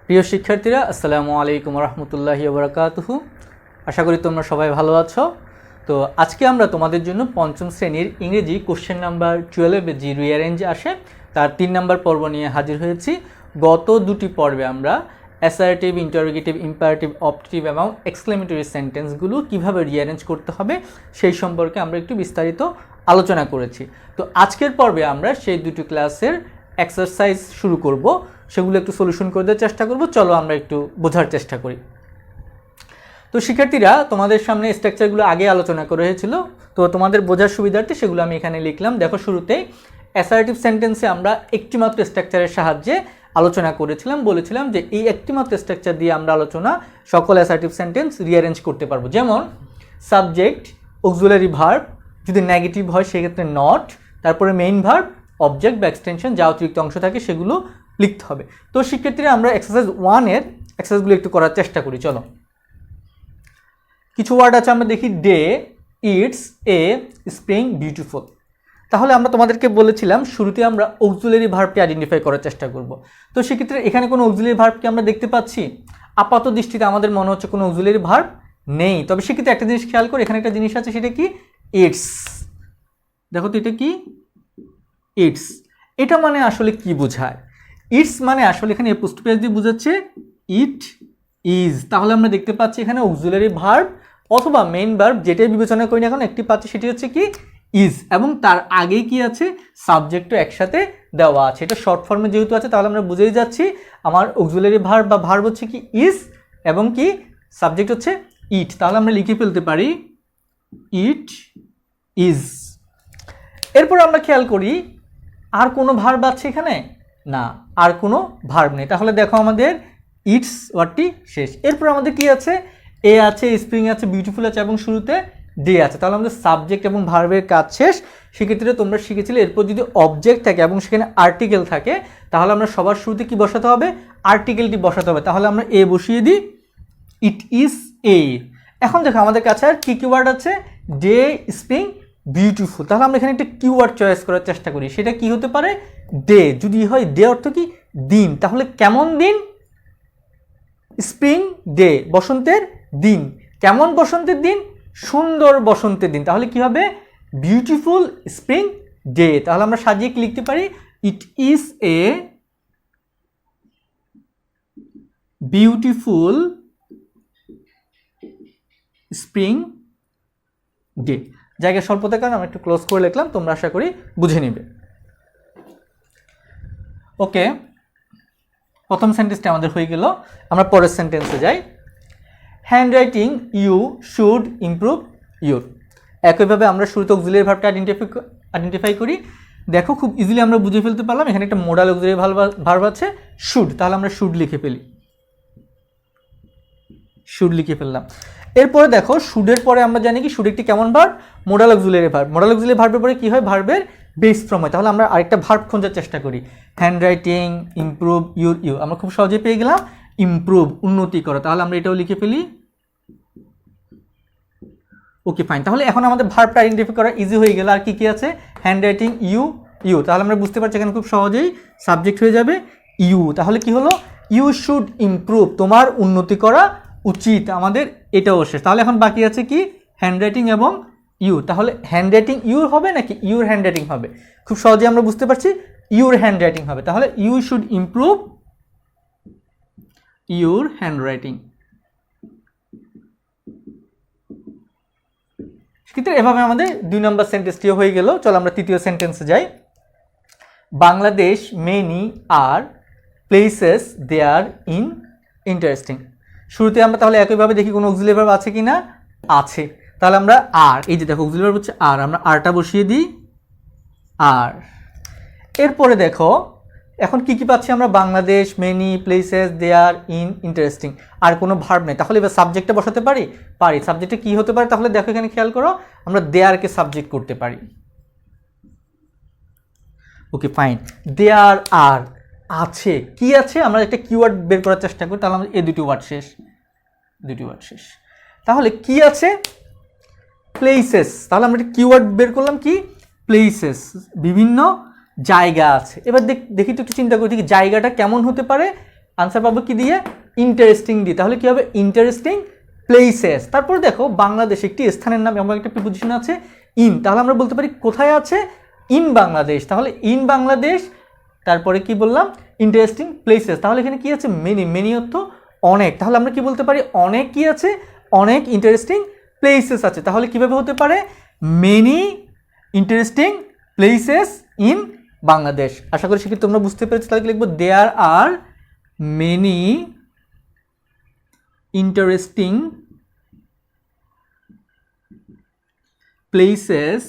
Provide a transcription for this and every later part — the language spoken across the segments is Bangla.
প্রিয় শিক্ষার্থীরা, আসসালামু আলাইকুম রহমতুল্লাহি ওয়া বারাকাতুহু। আশা করি তোমরা সবাই ভালো আছো। তো আজকে আমরা তোমাদের জন্য পঞ্চম শ্রেণীর ইংরেজি কোশ্চেন নাম্বার 12 যে রিঅ্যারেঞ্জ আসে তার 3 নম্বর পর্ব নিয়ে হাজির হয়েছি। গত দুটি পর্বে আমরা অ্যাসার্টিভ, ইন্টারোগেটিভ, ইম্পারেটিভ, অপটেটিভ এবং এক্সক্লেমেটরি সেন্টেন্সগুলো কিভাবে রিঅ্যারেঞ্জ করতে হবে সেই সম্পর্কে আমরা একটু বিস্তারিত আলোচনা করেছি। তো আজকের পর্বে আমরা সেই দুটি ক্লাসের এক্সারসাইজ শুরু করব, সেগুলো একটু সলিউশন করে দেওয়ার চেষ্টা করব। চলো আমরা একটু বোঝার চেষ্টা করি। তো শিক্ষার্থীরা, তোমাদের সামনে স্ট্রাকচারগুলো আগে আলোচনা করা হয়েছিল, তো তোমাদের বোঝার সুবিধার্থে সেগুলো আমি এখানে লিখলাম। দেখো, শুরুতেই অ্যাসার্টিভ সেন্টেন্সে আমরা একটি মাত্র স্ট্রাকচারের সাহায্যে আলোচনা করেছিলাম, বলেছিলাম যে এই একটি মাত্র স্ট্রাকচার দিয়ে আমরা সকল অ্যাসার্টিভ সেন্টেন্স রিঅ্যারেঞ্জ করতে পারবো। যেমন সাবজেক্ট, অক্সিলারি ভার্ব, যদি নেগেটিভ হয় সেক্ষেত্রে নট, তারপরে মেইন ভার্ব, অবজেক্ট বা এক্সটেনশন যা অতিরিক্ত অংশ থাকে সেগুলো লিখতে হবে। তো শিক্ষার্থীরা, আমরা এক্সারসাইজ 1-এর এক্সারসাইজগুলো একটু করার চেষ্টা করি। চলো, কিছু ওয়ার্ড আছে, আমরা দেখি day, it's, A, spring, beautiful. তাহলে আমরা তোমাদেরকে বলেছিলাম শুরুতে আমরা অক্সিলারি ভার্বটি আইডেন্টিফাই করার চেষ্টা করব। তো সেক্ষেত্রে এখানে কোনো অক্সিলারি ভার্ব কি আমরা দেখতে পাচ্ছি? আপাত দৃষ্টিতে আমাদের মনে হচ্ছে কোনো অক্সিলারি ভার্ব নেই। তবে সেক্ষেত্রে একটা জিনিস খেয়াল করে, এখানে একটা জিনিস আছে, সেটা কি? ইটস। দেখো তো, এটা কি? ইটস। এটা মানে আসলে কি বোঝায়? ইটস মানে আসলে এখানে এপোস্ট্রোফি দিয়ে বোঝাচ্ছে ইট ইজ। তাহলে আমরা দেখতে পাচ্ছি এখানে অক্সিলারি ভার্ব অথবা মেইন ভার্ব যেটাই বিবেচনা করি না এখন, একটি পাচ্ছি, সেটি হচ্ছে কি? ইজ। এবং তার আগেই কি আছে? সাবজেক্টও একসাথে দেওয়া আছে। এটা শর্ট ফর্মে যেহেতু আছে, তাহলে আমরা বুঝেই যাচ্ছি আমার অক্সিলারি ভার্ব বা ভার্ব হচ্ছে কি? ইজ, এবং কি? সাবজেক্ট হচ্ছে ইট। তাহলে আমরা লিখে ফেলতে পারি ইট ইজ। এরপর আমরা খেয়াল করি আর কোনো ভার্ব আছে এখানে? না, আর কোনো ভার্ব নেই। তাহলে দেখো, আমাদের ইটস ওয়ার্ডটি শেষ। এরপর আমাদের কি আছে? এ আছে, স্প্রিং আছে, বিউটিফুল আছে এবং শুরুতে ডে আছে। তাহলে আমাদের সাবজেক্ট এবং ভার্বের কাজ শেষ। সেক্ষেত্রে তোমরা শিখেছিলে এরপর যদি অবজেক্ট থাকে এবং সেখানে আর্টিকেল থাকে, তাহলে আমরা সবার শুরুতে কি বসাতে হবে? আর্টিকেলটি বসাতে হবে। তাহলে আমরা এ বসিয়ে দিই, ইট ইজ এ। এখন দেখো, আমাদের কাছে আর কি কি ওয়ার্ড আছে? Day, spring, beautiful. তাহলে আমরা এখানে একটা কিওয়ার্ড চয়েস করার চেষ্টা করি। সেটা কি হতে পারে? ডে। যদি হয় ডে অর্থ কি? দিন। তাহলে কেমন দিন? স্প্রিং ডে, বসন্তের দিন। কেমন বসন্তের দিন? সুন্দর বসন্তের দিন। তাহলে কি হবে? Beautiful spring day. তাহলে আমরা সাজিয়ে কি লিখতে পারি? It is a beautiful spring day. জায়গা স্বল্পতার কারণে আমরা একটু ক্লোজ করে লিখলাম, তোমরা আশা করি বুঝে নিবে। ওকে, প্রথম সেন্টেন্সটা আমাদের হয়ে গেল। আমরা পরের সেন্টেন্সে যাই। Handwriting you should improve your. একইভাবে আমরা শুরুতে অক্সিলারি ভার্বটা আইডেন্টিফাই করি। দেখো, খুব ইজিলি আমরা বুঝে ফেলতে পারলাম এখানে একটা মোডাল অক্সিলারি ভার্ব আছে, শুড। তাহলে আমরা শুড লিখে ফেলি, শুড লিখে ফেললাম। এরপরে দেখো, শুডের পরে আমরা জানি কি শুড একটি কেমন verb? Modal auxiliary verb. Modal auxiliary ভার্বের পরে কি হয়? ভার্বের বেস ফর্ম হয়। তাহলে আমরা আরেকটা ভার্ব খোঁজার চেষ্টা করি। Handwriting improve your you, আমরা খুব সহজে পেয়ে গেলাম ইমপ্রুভ, উন্নতি করা। তাহলে আমরা এটাও লিখে ফেলি। ওকে, ফাইন। তাহলে এখন আমাদের ভার্বটা আইডেন্টিফাই করা ইজি হয়ে গেল। আর কি কি আছে? Handwriting you you. তাহলে আমরা বুঝতে পারছি এখানে খুব সহজেই সাবজেক্ট হয়ে যাবে ইউ। তাহলে কি হলো? ইউ শুড ইমপ্রুভ, তোমার উন্নতি করা উচিত। আমাদের এটাও শেষ। তাহলে এখন বাকি আছে কি? হ্যান্ড রাইটিং এবং ইউ। তাহলে হ্যান্ড রাইটিং ইউর হবে নাকি ইউর হ্যান্ড রাইটিং হবে? খুব সহজে আমরা বুঝতে পারছি ইউর হ্যান্ড রাইটিং হবে। তাহলে you should improve your handwriting. কিন্তু এভাবে আমাদের 2 নম্বর সেন্টেন্সটিও হয়ে গেল। চলো আমরা তৃতীয় সেন্টেন্সে যাই। Bangladesh many are places they are in interesting. শুরুতে আমরা তাহলে একইভাবে দেখি কোনো অক্সিলারি ভার্ব আছে কি না? আছে। তাহলে আমরা আর, এই যে দেখো অক্সিলারি ভার্ব হচ্ছে আর, আমরা আরটা বসিয়ে দিই, আর। এরপরে দেখো এখন কি কি পাচ্ছি আমরা? Bangladesh, many, places, they are in interesting. আর কোনো ভার্ব নেই। তাহলে এবার সাবজেক্টটা বসাতে পারি? পারি। সাবজেক্টে কি হতে পারে? তাহলে দেখো এখানে খেয়াল করো, আমরা দেয়ারকে সাবজেক্ট করতে পারি। ওকে, ফাইন। দেয়ার আর আছে, কি আছে? আমরা একটা কিওয়ার্ড বের করার চেষ্টা করি। তাহলে আমাদের এই দুটি ওয়ার্ড শেষ, দুটি ওয়ার্ড শেষ। তাহলে কি আছে? প্লেসেস। তাহলে আমরা একটা কিওয়ার্ড বের করলাম, কি? প্লেসেস, বিভিন্ন জায়গা আছে। এবার দেখি তো একটু চিন্তা করি, জায়গাটা কেমন হতে পারে? আনসার পাবো কি দিয়ে? ইন্টারেস্টিং দিয়ে। তাহলে কি হবে? Interesting places. তারপর দেখো বাংলাদেশ একটি স্থানের নাম এবং একটা প্রিপোজিশন আছে ইন, তাহলে আমরা বলতে পারি কোথায় আছে? ইন বাংলাদেশ। তাহলে ইন বাংলাদেশ, তারপরে কি বললাম? Interesting places. তাহলে এখানে কি আছে? মেনি। মেনি অর্থ অনেক। তাহলে আমরা কি বলতে পারি? অনেক কি আছে? অনেক ইন্টারেস্টিং প্লেসেস আছে। তাহলে কিভাবে হতে পারে? Many interesting places in Bangladesh. আশা করি সেক্ষেত্রে তোমরা বুঝতে পেরেছো। তাহলে লিখবো there are many interesting places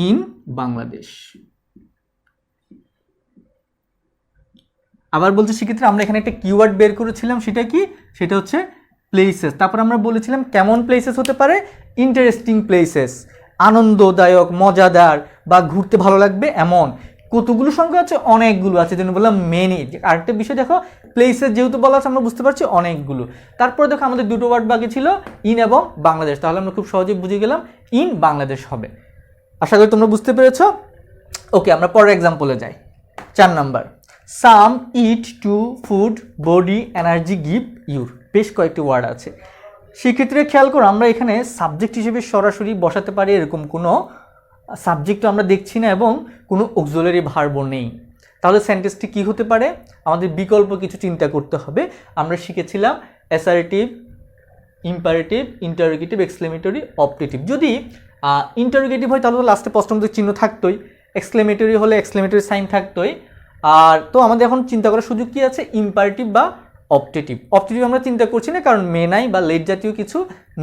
in Bangladesh. আবার বলছি সেক্ষেত্রে আমরা এখানে একটা কিওয়ার্ড বের করেছিলাম, সেটা কি? সেটা হচ্ছে প্লেসেস। তারপর আমরা বলেছিলাম কেমন প্লেসেস হতে পারে? ইন্টারেস্টিং প্লেসেস, আনন্দদায়ক, মজাদার বা ঘুরতে ভালো লাগবে এমন। কতগুলো সংখ্যা আছে? অনেকগুলো আছে, যেন বললাম মেনি। আরেকটা বিষয় দেখো, প্লেসেস যেহেতু বলা আছে আমরা বুঝতে পারছি অনেকগুলো। তারপরে দেখো আমাদের দুটো ওয়ার্ড বাকি ছিল, ইন এবং বাংলাদেশ। তাহলে আমরা খুব সহজেই বুঝে গেলাম ইন বাংলাদেশ হবে। আশা করি তোমরা বুঝতে পেরেছো। ওকে, আমরা পরের এক্সাম্পলে যাই। 4 number, some it to food body energy give your. বেশ কয়েকটি ওয়ার্ড আছে, সেক্ষেত্রে খেয়াল করো আমরা এখানে সাবজেক্ট হিসেবে সরাসরি বসাতে পারি এরকম কোনো সাবজেক্টও আমরা দেখছি না এবং কোনো অক্সিলারি ভার্বও নেই। তাহলে সেন্টেন্সটি কী হতে পারে? আমাদের বিকল্প কিছু চিন্তা করতে হবে। আমরা শিখেছিলাম assertive, imperative, interrogative, exclamatory, optative. যদি ইন্টারোগেটিভ হয় তাহলে তো লাস্টে প্রশ্নবোধক চিহ্ন থাকতোই, এক্সক্লেমেটরি হলে এক্সক্লেমেটরি সাইন থাকতোই। আর তো আমাদের এখন চিন্তা করার সুযোগ কি আছে? ইম্পারেটিভ বা অপটেটিভ। অপটেটিভ আমরা চিন্তা করছি না, কারণ মে নাই বা লেট জাতীয় কিছু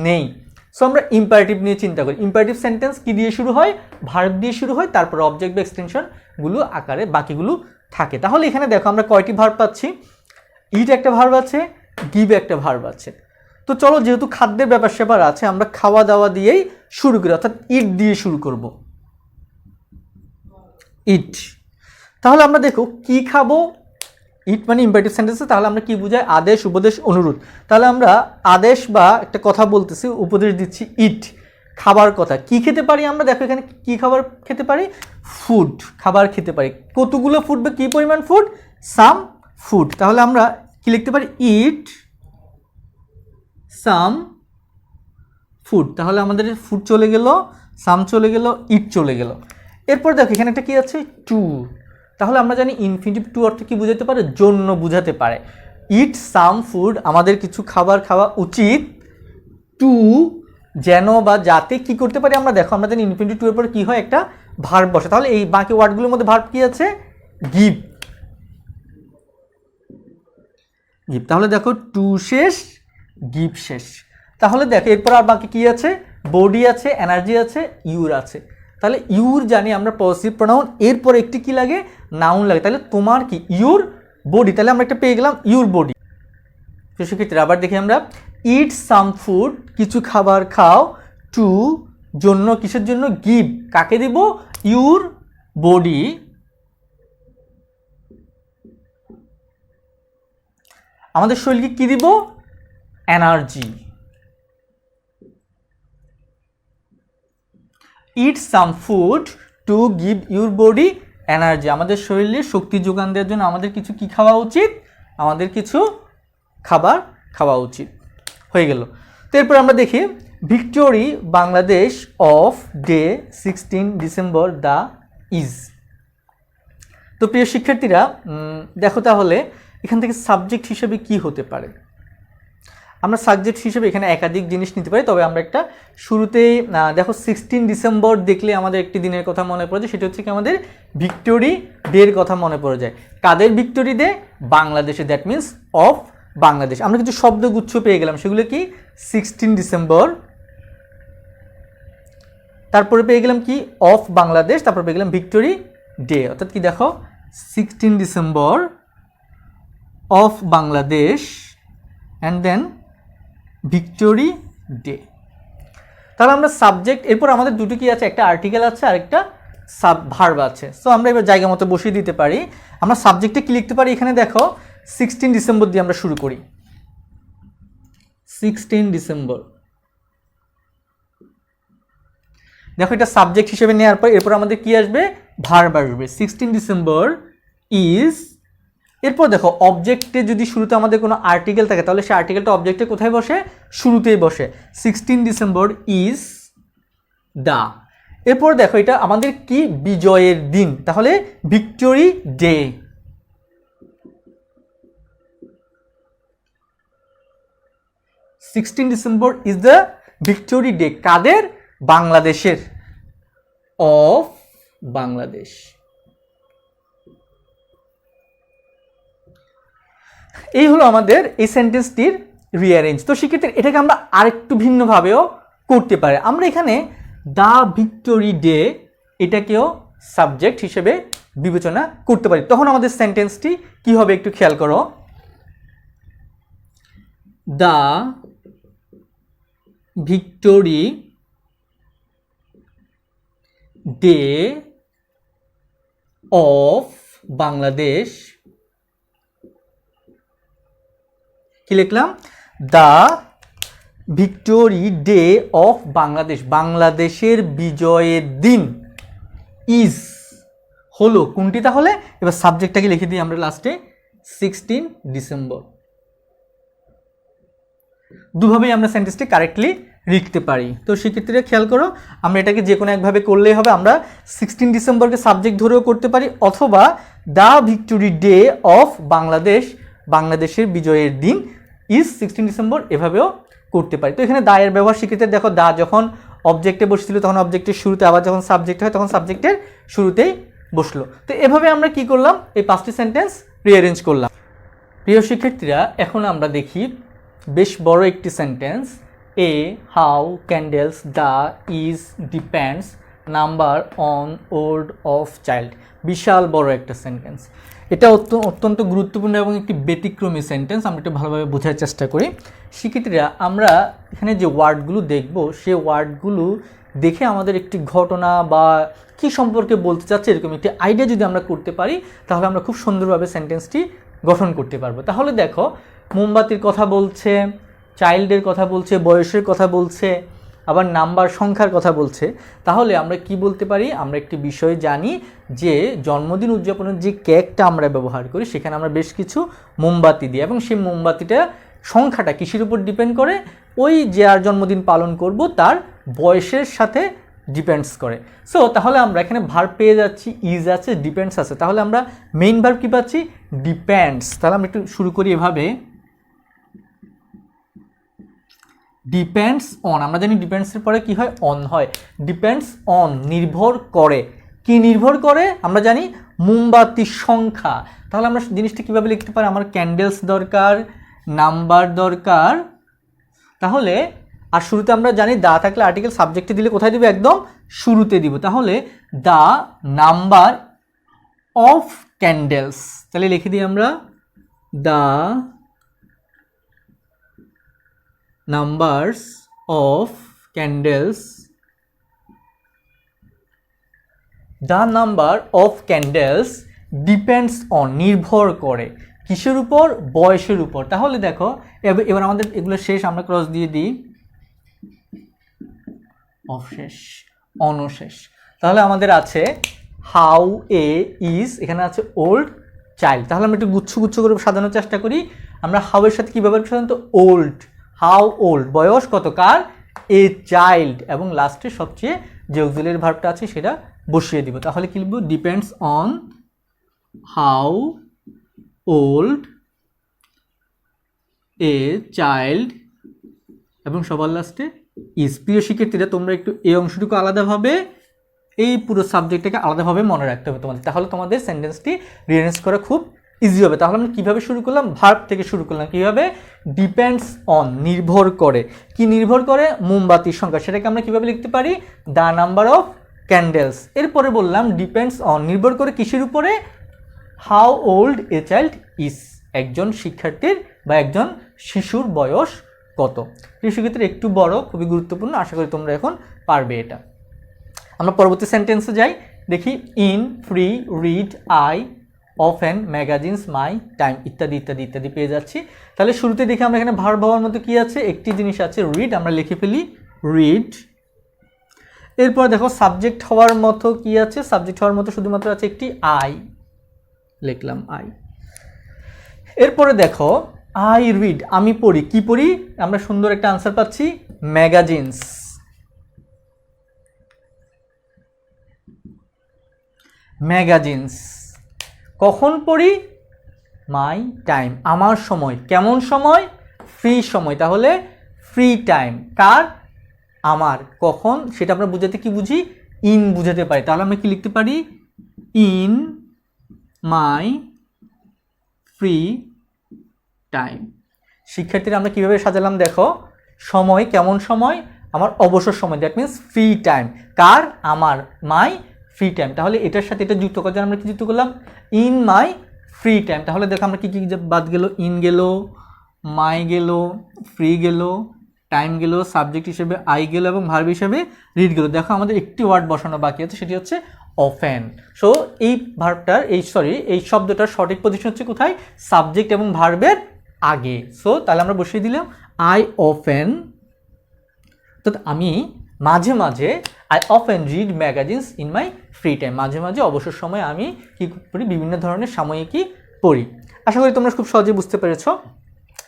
নেই। সো আমরা ইম্পারেটিভ নিয়ে চিন্তা করি। ইম্পারেটিভ সেন্টেন্স কি দিয়ে শুরু হয়? ভার্ব দিয়ে শুরু হয়, তারপর অবজেক্ট বা এক্সটেনশনগুলো আকারে বাকিগুলো থাকে। তাহলে এখানে দেখো আমরা কয়টি ভার্ব পাচ্ছি? ইট একটা ভার্ব আছে, গিভ একটা ভার্ব আছে। তো চলো, যেহেতু খাদ্যের ব্যাপার স্যাপার আছে, আমরা খাওয়া দাওয়া দিয়েই শুরু করি, অর্থাৎ ইট দিয়ে শুরু করব। ইট। তাহলে আমরা দেখো কি খাবো? ইট মানে ইম্পারেটিভ সেন্টেন্সে, তাহলে আমরা কি বুঝাই? আদেশ, উপদেশ, অনুরোধ। তাহলে আমরা আদেশ বা একটা কথা বলতেছি, উপদেশ দিচ্ছি, ইট খাবার কথা। কি খেতে পারি আমরা? দেখো এখানে কি খাবার খেতে পারি? ফুড, খাবার খেতে পারি। কতগুলো ফুড বা কি পরিমাণ ফুড? Some food. তাহলে আমরা কি লিখতে পারি? ইট সাম ফুড। তাহলে আমাদের ফুড চলে গেল, সাম চলে গেল, ইট চলে গেল। এরপর দেখো এখানে একটা কি আছে? টু। তাহলে আমরা জানি ইনফিনিটিভ টু অর্থ কি বুঝাতে পারে? জন্য বুঝাতে পারে। ইট সাম ফুড, আমাদের কিছু খাবার খাওয়া উচিত। টু, যেন বা যাতে কি করতে পারি আমরা? দেখো আমরা জানি ইনফিনিটিভ টু এর পরে কি হয়? একটা ভার্ব বসে। তাহলে এই বাকি ওয়ার্ডগুলোর মধ্যে ভার্ব কি আছে? গিভ। গিভ। তাহলে দেখো টু শেষ, গিভ শেষ। তাহলে দেখো এরপর আর বাকি কি আছে? বডি আছে, এনার্জি আছে, ইউর আছে। তাহলে ইউর জানি আমরা পজিটিভ প্রোনাউন, এরপর একটি কি লাগে? নাউন লাগে। তাহলে তোমার কি? Your body. তাহলে আমরা একটা পেয়ে গেলাম ইউর বডি। তো সেক্ষেত্রে আবার দেখি আমরা, ইট সাম ফুড, কিছু খাবার খাও, টু জন্য, কিসের জন্য? গিভ, কাকে দিব? ইউর বডি আমাদের শরীরকে কি দিব? Energy. It some food to give your body energy. আমাদের শরীরে শক্তি যোগান দেওয়ার জন্য আমাদের কিছু কি খাওয়া উচিত? আমাদের কিছু খাবার খাওয়া উচিত। হয়ে গেল। তো এরপর আমরা দেখি victory Bangladesh off day 16 December the is. তো প্রিয় শিক্ষার্থীরা, দেখো তাহলে এখান থেকে সাবজেক্ট হিসেবে কি হতে পারে? আমরা সাবজেক্ট হিসেবে এখানে একাধিক জিনিস নিতে পারি, তবে আমরা একটা শুরুতেই দেখো 16 ডিসেম্বর দেখলে আমাদের একটি দিনের কথা মনে পড়ে যায়, সেটা হচ্ছে কি আমাদের ভিক্টোরি ডের কথা মনে পড়ে যায়। কাদের ভিক্টোরি ডে? বাংলাদেশে, দ্যাট মিন্স অফ বাংলাদেশ। আমরা কিছু শব্দগুচ্ছ পেয়ে গেলাম, সেগুলো কি? 16 ডিসেম্বর, তারপরে পেয়ে গেলাম কি? অফ বাংলাদেশ, তারপর পেয়ে গেলাম ভিক্টোরি ডে। অর্থাৎ কি দেখো 16 December of Bangladesh and then victory day. তাহলে আমরা সাবজেক্ট, এরপর আমাদের দুটো কি আছে? একটা আর্টিকেল আছে আর একটা ভার্ব আছে। সো আমরা এবার জায়গা মতো বসিয়ে দিতে পারি। আমরা সাবজেক্টে কি লিখতে পারি? এখানে দেখো 16 ডিসেম্বর দিয়ে আমরা শুরু করি। 16 ডিসেম্বর, দেখো এটা সাবজেক্ট হিসেবে নেওয়ার পর এরপর আমাদের কি আসবে? ভার্ব আসবে। 16 ডিসেম্বর ইজ এরপর দেখো অবজেক্টে যদি শুরুতে আমাদের কোনো আর্টিকেল থাকে তাহলে সেই আর্টিকেলটা অবজেক্টে কোথায় বসে? শুরুতেই বসে। 16 ডিসেম্বর ইজ দা। এরপর দেখো এটা আমাদের কি? বিজয়ের দিন, তাহলে victory day. 16 December is the victory day. কাদের? বাংলাদেশের। অফ বাংলাদেশ। এই হলো আমাদের এই সেন্টেন্সটির রিঅ্যারেঞ্জ। তো সেক্ষেত্রে এটাকে আমরা আরেকটু ভিন্নভাবেও করতে পারি। আমরা এখানে দ্য ভিক্টোরি ডে এটাকেও সাবজেক্ট হিসেবে বিবেচনা করতে পারি। তখন আমাদের সেন্টেন্সটি কি হবে একটু খেয়াল করো। The victory day of Bangladesh. কি লিখলাম? The victory day of Bangladesh, বাংলাদেশের বিজয়ের দিন ইজ হলো কোনটি? তাহলে এবার সাবজেক্টটাকে লিখে দিই আমরা লাস্টে 16 ডিসেম্বর। দুভাবেই আমরা সেন্টেন্সটি কারেক্টলি লিখতে পারি। তো সেক্ষেত্রে খেয়াল করো, আমরা এটাকে যে কোনো একভাবে করলেই হবে। আমরা 16 ডিসেম্বরকে সাবজেক্ট ধরেও করতে পারি, অথবা the victory day of Bangladesh, বাংলাদেশের বিজয়ের দিন ইজ 16 ডিসেম্বর, এভাবেও করতে পারি। তো এখানে দায়ের ব্যবহার সেক্ষেত্রে দেখো, দা যখন অবজেক্টে বসছিল তখন অবজেক্টের শুরুতে, আবার যখন সাবজেক্ট হয় তখন সাবজেক্টের শুরুতেই বসলো। তো এভাবে আমরা কি করলাম? এই 5টি সেন্টেন্স রিঅ্যারেঞ্জ করলাম। প্রিয় শিক্ষার্থীরা, এখন আমরা দেখি বেশ বড় একটি sentence. A how candles the is depends number on old of child. বিশাল বড় একটা সেন্টেন্স। এটা অত্যন্ত গুরুত্বপূর্ণ এবং একটি ব্যতিক্রমী সেন্টেন্স। আমরা একটু ভালোভাবে বোঝার চেষ্টা করি। শিক্ষার্থীরা, আমরা এখানে যে ওয়ার্ডগুলো দেখব সেই ওয়ার্ডগুলো দেখে আমাদের একটি ঘটনা বা কি সম্পর্কে বলতে চাচ্ছে এরকম একটি আইডিয়া যদি আমরা করতে পারি, তাহলে আমরা খুব সুন্দরভাবে সেন্টেন্সটি গঠন করতে পারবো। তাহলে দেখো, মোমবাতির কথা বলছে, চাইল্ডের কথা বলছে, বয়সের কথা বলছে, আবার নাম্বার সংখ্যার কথা বলছে। তাহলে আমরা কি বলতে পারি? আমরা একটি বিষয় জানি যে জন্মদিন উদযাপনের যে কেকটা আমরা ব্যবহার করি সেখানে আমরা বেশ কিছু মোমবাতি দিই, এবং সেই মোমবাতিটা সংখ্যাটা কিসের উপর ডিপেন্ড করে? ওই যে আর জন্মদিন পালন করব তার বয়সের সাথে ডিপেন্ডস করে। সো তাহলে আমরা এখানে ভার্ব পেয়ে যাচ্ছি, ইজ আছে, ডিপেন্ডস আছে। তাহলে আমরা মেইন ভার্ব কি পাচ্ছি? ডিপেন্ডস। তাহলে আমরা একটু শুরু করি এভাবে, ডিপেন্ডস অন। আমরা জানি ডিপেন্ডসের পরে কি হয়? অন হয়। ডিপেন্ডস অন, নির্ভর করে। কি নির্ভর করে? আমরা জানি মোমবাতির সংখ্যা। তাহলে আমরা জিনিসটা কিভাবে লিখতে পারি? আমার ক্যান্ডেলস দরকার, নাম্বার দরকার। তাহলে আর শুরুতে আমরা জানি দা থাকলে আর্টিকেল সাবজেক্টে দিলে কোথায় দিব? একদম শুরুতে দিব। তাহলে দা নাম্বার অফ ক্যান্ডেলস। তাহলে লিখে দিই আমরা দা numbers of candles, the number of candles depends on, নির্ভর করে কিসের উপর? বয়সের উপর। তাহলে দেখো, এবার আমাদের এগুলো শেষ, আমরা ক্রস দিয়ে দিই, অবশেষ, অনশেষ। তাহলে আমাদের আছে হাউ এ ইজ, এখানে আছে ওল্ড চাইল্ড। তাহলে আমরা একটু গুচ্ছ গুচ্ছ করে সাজানোর চেষ্টা করি। আমরা হাউ এর সাথে কি ব্যবহার করি? সাধারণত ওল্ড। হাউ ওল্ড, বয়স কত কার? A child. এবং লাস্টে সবচেয়ে যে অক্সিলারি ভার্বটা আছে সেটা বসিয়ে দিব। তাহলে কি লিখব? Depends on how old a child, এবং সবার লাস্টে ইজ। প্রিয় শিক্ষার্থীরা, তোমরা একটু এই অংশটুকু আলাদাভাবে, এই পুরো সাবজেক্টটাকে আলাদাভাবে মনে রাখতে হবে তোমাদের। তাহলে তোমাদের সেন্টেন্সটি রিঅ্যারেঞ্জ করা খুব ইজি হবে। তাহলে আমরা কীভাবে শুরু করলাম? ভার্ব থেকে শুরু করলাম। কীভাবে? ডিপেন্ডস অন, নির্ভর করে। কি নির্ভর করে? মোমবাতির সংখ্যা। সেটাকে আমরা কীভাবে লিখতে পারি? The number of candles. এরপরে বললাম ডিপেন্ডস অন, নির্ভর করে কিসের উপরে? How old a child is, একজন শিক্ষার্থীর বা একজন শিশুর বয়স কত। এই সেক্ষেত্রে একটু বড়, খুবই গুরুত্বপূর্ণ। আশা করি তোমরা এখন পারবে এটা। আমরা পরবর্তী সেন্টেন্সে যাই, দেখি। In, free, read, I, often, magazines, my, time, ইত্যাদি ইত্যাদি ইত্যাদি পেয়ে যাচ্ছি। তাহলে শুরুতে দেখি আমরা এখানে ভার্ব হওয়ার মতো কি আছে? একটি জিনিস আছে, রিড। আমরা লিখে ফেলি রিড। এরপর দেখো সাবজেক্ট হওয়ার মতো কি আছে? সাবজেক্ট হওয়ার মতো শুধুমাত্র আছে একটি আই, লিখলাম আই। এরপরে দেখো আই রিড, আমি পড়ি, কি পড়ি? আমরা সুন্দর একটা আনসার পাচ্ছি, ম্যাগাজিনস। ম্যাগাজিনস কখন পড়ি? মাই টাইম, আমার সময়। কেমন সময়? ফ্রি সময়। তাহলে ফ্রি টাইম কার? আমার। কখন সেটা আমরা বুঝাতে কি বুঝি? ইন বুঝাতে পারি। তাহলে আমরা কি লিখতে পারি? In my free time. শিক্ষার্থীরা আমরা কিভাবে সাজালাম দেখো, সময়, কেমন সময়? আমার অবসর সময়, দ্যাট মিনস ফ্রি টাইম। কার? আমার। মাই ফ্রি টাইম। তাহলে এটার সাথে এটা যুক্ত করার জন্য আমরা কি যুক্ত করলাম? In my free time. তাহলে দেখো আমরা কি কি বাদ গেল? ইন গেল, মাই গেল, ফ্রি গেল, টাইম গেল, সাবজেক্ট হিসেবে আই গেল এবং ভার্ব হিসেবে রিড গেল। দেখো আমাদের একটি ওয়ার্ড বসানো বাকি আছে, সেটি হচ্ছে অফেন। সো এই ভার্বটার এই শব্দটার সঠিক পজিশন হচ্ছে কোথায়? সাবজেক্ট এবং ভার্বের আগে। সো তাহলে আমরা বসিয়ে দিলাম আই অফেন, তো আমি মাঝে মাঝে, I often read magazines in my free time, মাঝে মাঝে অবসর সময়ে আমি কি করি? বিভিন্ন ধরনের সাময়িকী পড়ি। আশা করি তোমরা খুব সহজে বুঝতে পেরেছ।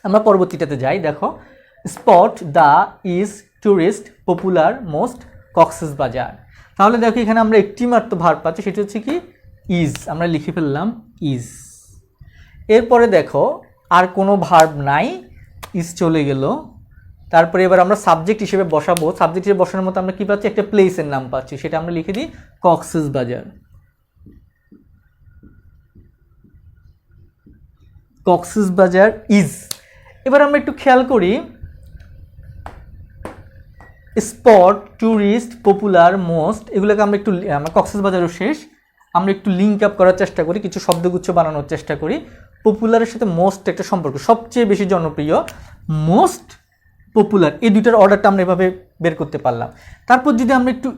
আমরা পরবর্তীটাতে যাই। দেখো spot the is tourist popular most Cox's Bazar. তাহলে দেখো এখানে আমরা একটি মাত্র ভার্ব পাচ্ছি, সেটি হচ্ছে কি? ইজ। আমরা লিখে ফেললাম ইজ। এরপরে দেখো আর কোনো ভার্ব নাই, ইজ চলে গেল। তারপরে এবার আমরা সাবজেক্ট হিসেবে বসাবো। সাবজেক্ট হিসেবে বসানোর মতো আমরা কি পাচ্ছি? একটা প্লেসের নাম পাচ্ছি, সেটা আমরা লিখে দিই কক্সবাজার। কক্সবাজার ইজ। এবার আমরা একটু খেয়াল করি, স্পট, ট্যুরিস্ট, পপুলার, মোস্ট, এগুলোকে আমরা একটু, আমরা কক্সবাজারও শেষ, আমরা একটু লিঙ্ক আপ করার চেষ্টা করি, কিছু শব্দগুচ্ছ বানানোর চেষ্টা করি। পপুলারের সাথে মোস্ট একটা সম্পর্ক, সবচেয়ে বেশি জনপ্রিয়, মোস্ট পপুলার, এই দুইটার অর্ডারটা আমরা এভাবে বের করতে পারলাম। তারপর যদি আমরা একটু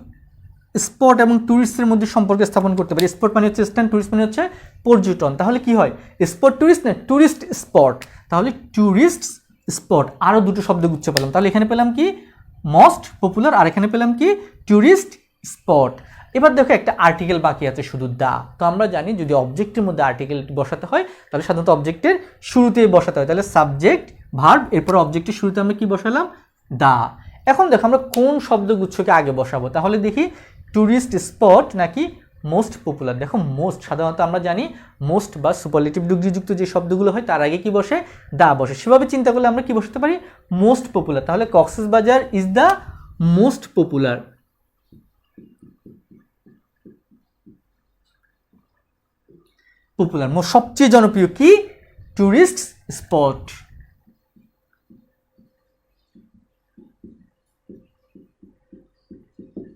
স্পট এবং ট্যুরিস্টের মধ্যে সম্পর্ক স্থাপন করতে পারি, স্পট মানে হচ্ছে স্ট্যান্ড, ট্যুরিস্ট মানে হচ্ছে পর্যটন, তাহলে কি হয়? স্পট ট্যুরিস্ট না, ট্যুরিস্ট স্পট। তাহলে ট্যুরিস্ট স্পট, আরও দুটো শব্দগুচ্ছ পেলাম। তাহলে এখানে পেলাম কি? মোস্ট পপুলার, আর এখানে পেলাম কি? Tourist spot. এবার দেখো একটা আর্টিকেল বাকি আছে শুধু দা। তো আমরা জানি যদি অবজেক্টের মধ্যে আর্টিকেল বসাতে হয় তাহলে সাধারণত অবজেক্টের শুরুতেই বসাতে হয়। তাহলে সাবজেক্ট, ভার্ব, এরপর অবজেক্টের শুরুতে আমরা কি বসালাম? দা। এখন দেখো আমরা কোন শব্দগুচ্ছকে আগে বসাবো, তাহলে দেখি ট্যুরিস্ট স্পট নাকি মোস্ট পপুলার। দেখো মোস্ট, সাধারণত আমরা জানি মোস্ট বা সুপারলেটিভ ডিগ্রিযুক্ত যে শব্দগুলো হয় তার আগে কি বসে? দা বসে। সেভাবে চিন্তা করলে আমরা কি বসাতে পারি? Most popular. তাহলে Cox's Bazar is the most popular. Popular, সবচেয়ে জনপ্রিয় কি? Tourist spot.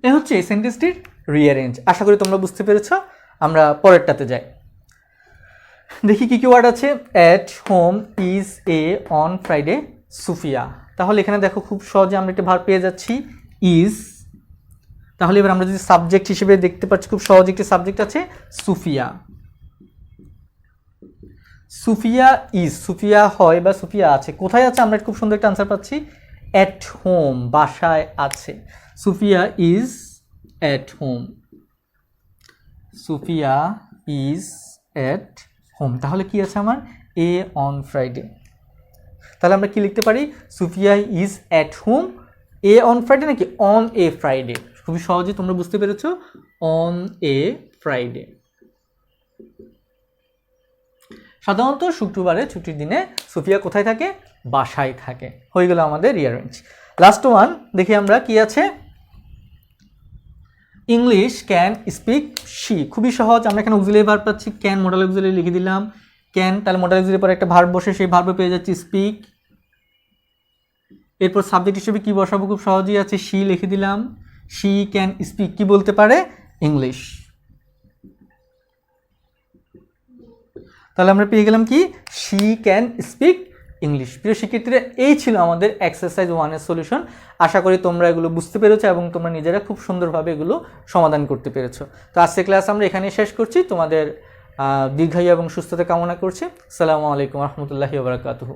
এ হচ্ছে এই সেন্টেন্সটির রিঅ্যারেঞ্জ। আশা করি তোমরা বুঝতে পেরেছ। আমরা পরেরটাতে যাই, দেখি কি কি ওয়ার্ড আছে। At home is a on Friday Sufia. তাহলে এখানে দেখো খুব সহজে আমরা একটা ভার্ব পেয়ে যাচ্ছি ইজ। তাহলে এবার আমরা যদি সাবজেক্ট হিসেবে দেখতে পাচ্ছি, খুব সহজ একটি সাবজেক্ট আছে সুফিয়া। সুফিয়া ইজ, সুফিয়া হয় বা সুফিয়া আছে, কোথায় আছে? আমরা খুব সুন্দর একটা আনসার পাচ্ছি, অ্যাট হোম, বাসায় আছে। Sufia is at home. Sufia is at home. তাহলে কি আছে আমার? এ অন ফ্রাইডে। তাহলে আমরা কি লিখতে পারি? Sufia is at home A on Friday নাকি অন এ ফ্রাইডে? খুবই সহজে তোমরা বুঝতে পেরেছো, অন এ ফ্রাইডে। সাধারণত শুক্রবারে ছুটির দিনে সুফিয়া কোথায় থাকে? বাসায় থাকে। হয়ে গেল আমাদের রিঅ্যারেঞ্জ। লাস্ট ওয়ান দেখি আমরা কি আছে। English can speak she. খুবই সহজ, আমরা এখানে অক্সিলারি ভার্ব পাচ্ছি, ক্যান মডাল অক্সিলারি লিখে দিলাম ক্যান, তাহলে মডাল অক্সিলারির পরে একটা ভার্ব বসে, সেই ভার্বে পেয়ে যাচ্ছি স্পিক। এরপর সাবজেক্ট হিসেবে কি বসাবো? খুব সহজেই আছে, শি লিখে দিলাম। শি ক্যান স্পিক, কি বলতে পারে? ইংলিশ। তাহলে আমরা পেয়ে গেলাম কি? She can speak English. প্রিয় শিক্ষার্থীরা, এই ছিল আমাদের এক্সারসাইজ 1-এর সলিউশন। আশা করি তোমরা এগুলো বুঝতে পেরেছো এবং তোমরা নিজেরা খুব সুন্দরভাবে এগুলো সমাধান করতে পেরেছো। তো আজকের ক্লাস আমরা এখানেই শেষ করছি। তোমাদের দীর্ঘায়ু এবং সুস্থতা কামনা করছি। আসসালামু আলাইকুম রহমতুল্লাহি ওয়া বারাকাতুহু।